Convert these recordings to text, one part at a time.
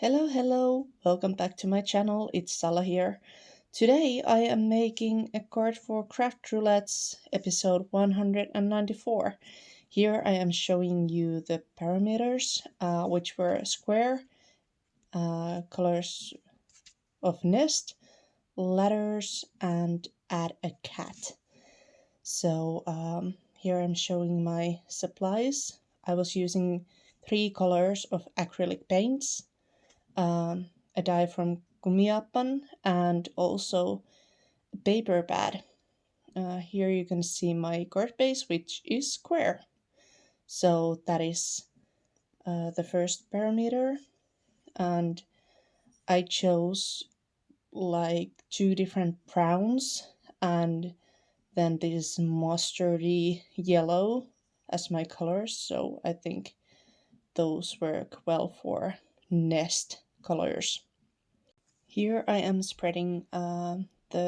Hello, welcome back to my channel. It's Sala here. Today I am making a card for Craft Roulette's episode 194. Here I am showing you the parameters, which were square, colors of nest, letters, and add a cat. So here I'm showing my supplies. I was using 3 colors of acrylic paints, a die from Kumiappan, and also a paper pad. Here you can see my card base, which is square. So that is the first parameter, and I chose like 2 different browns and then this mustardy yellow as my colors. So I think those work well for nest colors. Here I am spreading the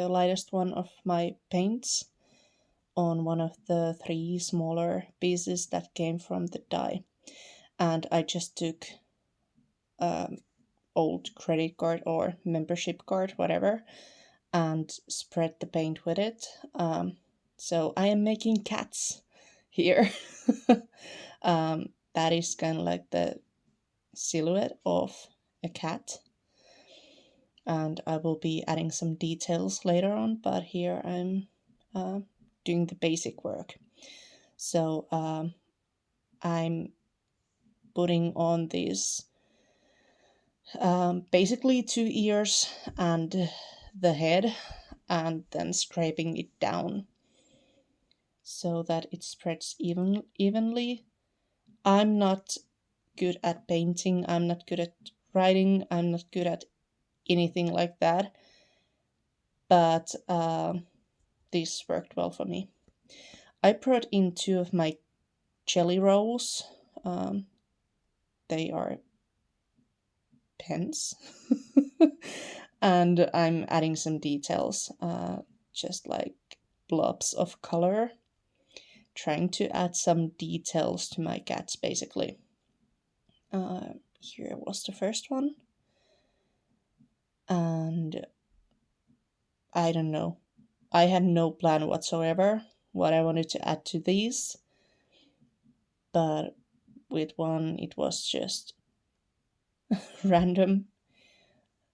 lightest one of my paints on one of the 3 smaller pieces that came from the die. And I just took old credit card or membership card, whatever, and spread the paint with it. So I am making cats here. That is kind of like the silhouette of a cat, and I will be adding some details later on, but here I'm doing the basic work. So I'm putting on these basically 2 ears and the head, and then scraping it down so that it spreads evenly. I'm not good at painting, I'm not good at writing, I'm not good at anything like that, but this worked well for me. I brought in 2 of my jelly rolls. They are pens. And I'm adding some details, just like blobs of color, trying to add some details to my cats basically. Here was the first one, and I don't know, I had no plan whatsoever what I wanted to add to these, but with one it was just random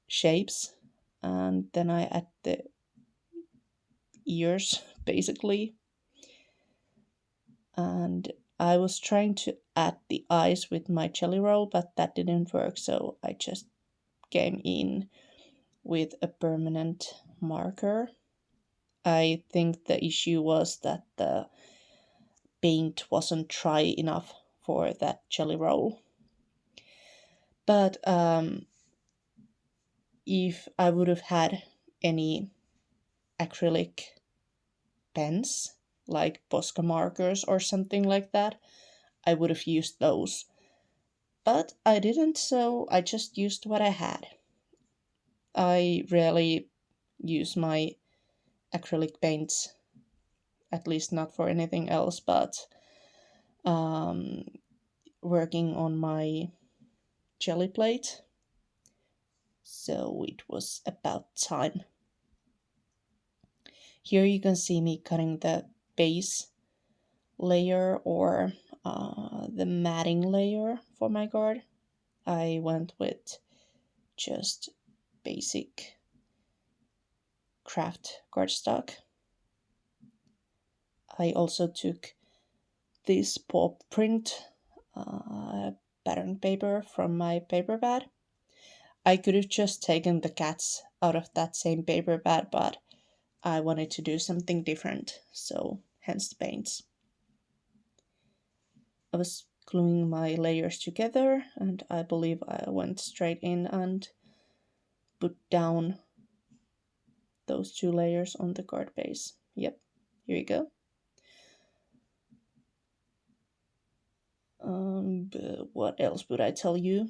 shapes, and then I add the ears basically, and I was trying to add the eyes with my jelly roll, but that didn't work, so I just came in with a permanent marker. I think the issue was that the paint wasn't dry enough for that jelly roll. But if I would have had any acrylic pens, like Posca markers or something like that, I would have used those. But I didn't, so I just used what I had. I rarely use my acrylic paints, at least not for anything else, but working on my jelly plate. So it was about time. Here you can see me cutting the base layer, or the matting layer for my card. I went with just basic craft cardstock. I also took this pop print pattern paper from my paper pad. I could have just taken the cats out of that same paper pad, but I wanted to do something different, so hence the paints. I was gluing my layers together, and I believe I went straight in and put down those 2 layers on the card base. Yep, here you go. What else would I tell you?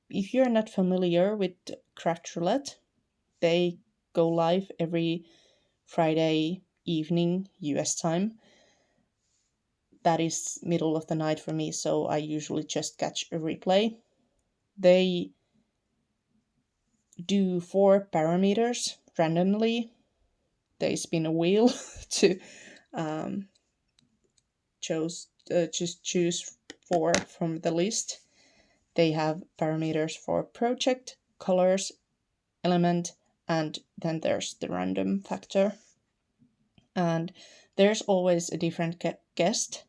If you're not familiar with Craft Roulette, they go live every Friday evening US time. That is middle of the night for me, so I usually just catch a replay. They do 4 parameters randomly. They spin a wheel to just choose 4 from the list. They have parameters for project, colors, element, and then there's the random factor. And there's always a different guest.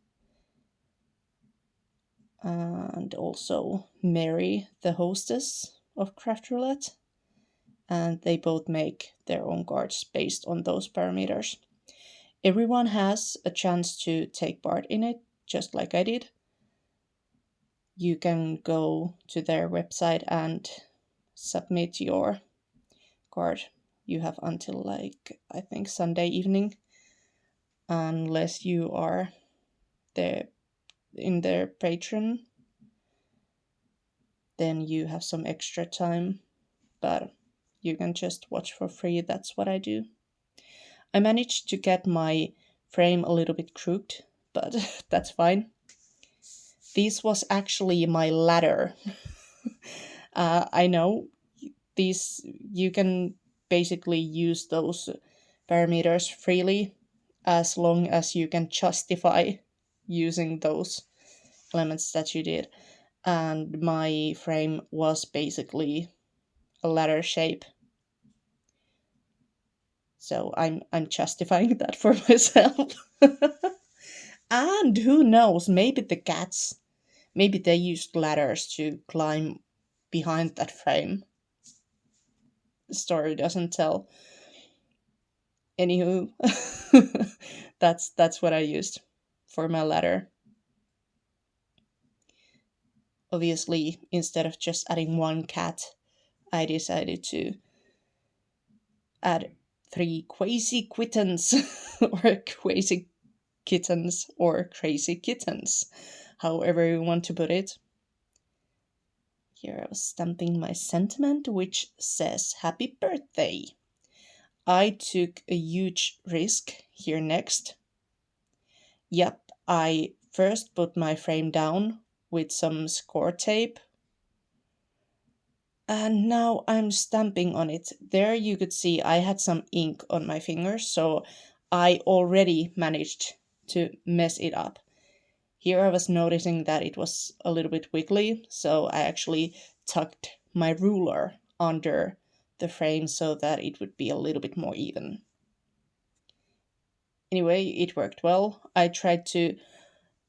And also Mary, the hostess of Craft Roulette. And they both make their own cards based on those parameters. Everyone has a chance to take part in it, just like I did. You can go to their website and submit your card. You have until I think Sunday evening, unless you are in their patron, then you have some extra time, but you can just watch for free. That's what I do. I managed to get my frame a little bit crooked, but that's fine. This was actually my ladder. I know you can basically use those parameters freely as long as you can justify using those elements that you did. And my frame was basically a ladder shape. So I'm justifying that for myself. And who knows, maybe the cats, maybe they used ladders to climb behind that frame. The story doesn't tell. Anywho, that's what I used for my ladder. Obviously, instead of just adding 1 cat, I decided to add 3 quasi kittens or quasi kittens or crazy kittens, however you want to put it. Here I was stamping my sentiment, which says happy birthday. I took a huge risk here next. Yep, I first put my frame down with some score tape. And now I'm stamping on it. There you could see I had some ink on my fingers, so I already managed to mess it up. Here I was noticing that it was a little bit wiggly, so I actually tucked my ruler under the frame so that it would be a little bit more even. Anyway, it worked well. I tried to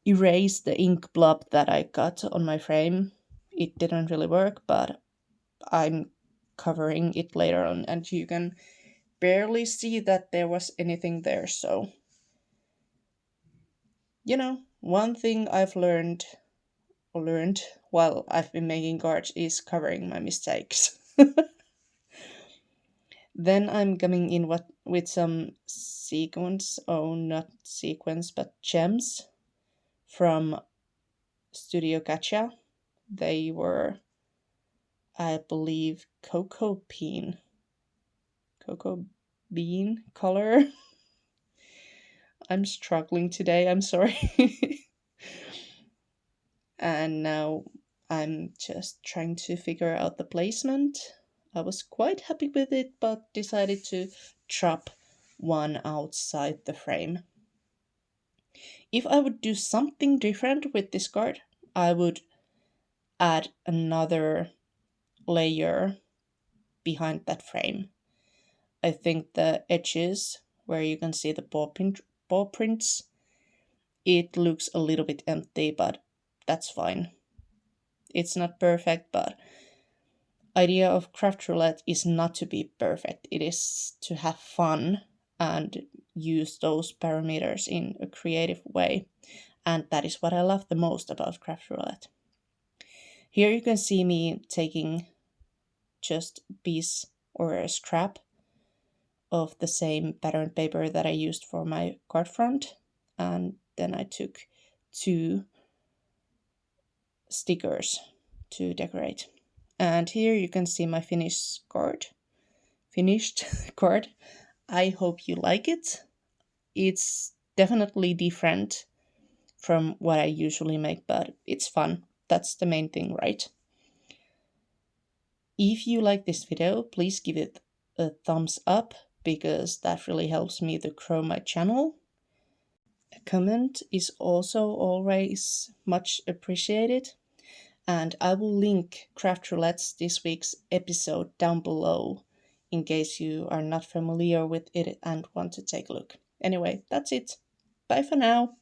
erase the ink blob that I got on my frame. It didn't really work, but I'm covering it later on, and you can barely see that there was anything there. So, one thing I've learned while I've been making cards is covering my mistakes. Then I'm coming in with some not sequence, but gems from Studio Gacha. They were, I believe, cocoa bean color. I'm struggling today, I'm sorry. And now I'm just trying to figure out the placement. I was quite happy with it, but decided to drop 1 outside the frame. If I would do something different with this card, I would add another layer behind that frame. I think the edges, where you can see the paw prints, it looks a little bit empty, but that's fine. It's not perfect, but idea of Craft Roulette is not to be perfect. It is to have fun and use those parameters in a creative way. And that is what I love the most about Craft Roulette. Here you can see me taking just a piece or a scrap of the same pattern paper that I used for my card front. And then I took 2 stickers to decorate. And here you can see my finished card. I hope you like it. It's definitely different from what I usually make, but it's fun. That's the main thing, right? If you like this video, please give it a thumbs up because that really helps me to grow my channel. A comment is also always much appreciated, and I will link Craft Roulette's this week's episode down below in case you are not familiar with it and want to take a look. Anyway, that's it. Bye for now.